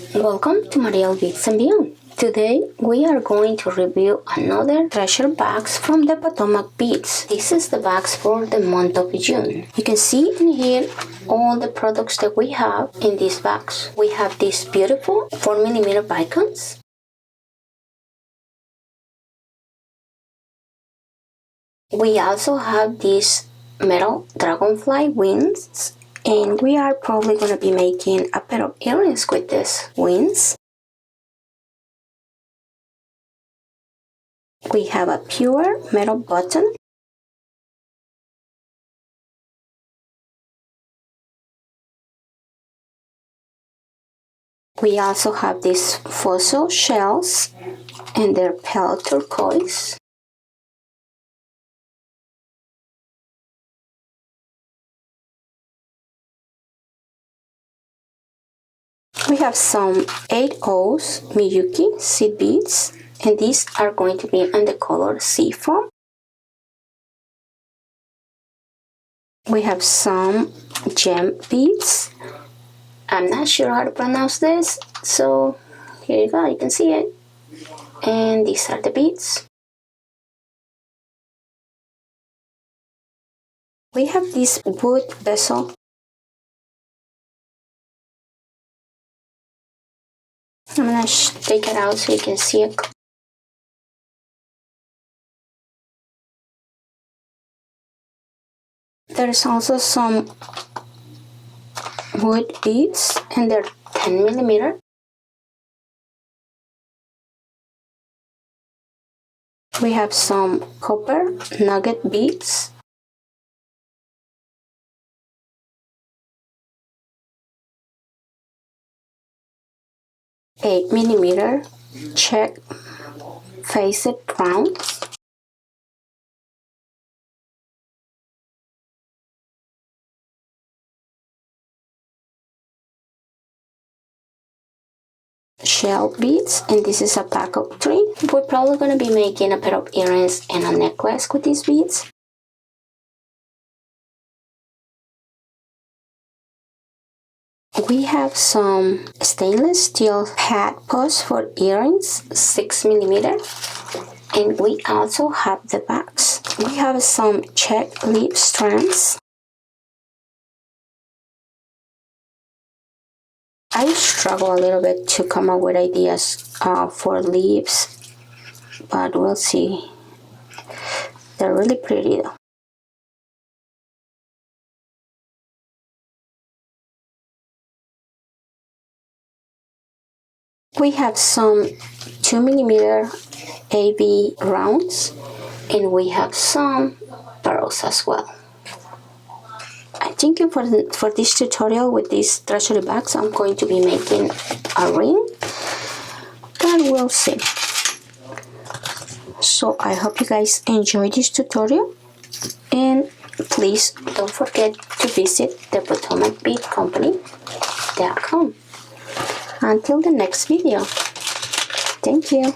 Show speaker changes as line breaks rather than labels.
Welcome to MarielBeadsandBeyond. Today we are going to review another treasure box from the PotomacBeads. This is the box for the month of June. You can see in here all the products that we have in this box. We have these beautiful 4mm icons. We also have these metal dragonfly wings, and we are probably going to be making a pair of earrings with these wings. We have a pure metal button. We also have these fossil shells and their pale turquoise. We have some 8/0 Miyuki seed beads, and these are going to be in the color seafoam. We have some gem beads. I'm not sure how to pronounce this, so here you go, you can see it. And these are the beads. We have this wood vessel. I'm going to take it out so you can see it. There's also some wood beads, and they're 10mm. We have some copper nugget beads. Eight millimeter check faced rounds. Shell beads, and this is a pack of 3. We're probably going to be making a pair of earrings and a necklace with these beads. We have some stainless steel pad posts for earrings, 6mm, and we also have the backs. We have some check lip strands. I struggle a little bit to come up with ideas for leaves, but we'll see. They're really pretty though. We have some 2mm AB rounds, and we have some pearls as well. I think for this tutorial with these treasury bags, I'm going to be making a ring, but we'll see. So I hope you guys enjoyed this tutorial, and please don't forget to visit the PotomacBeadsCompany.com. Until the next video, thank you.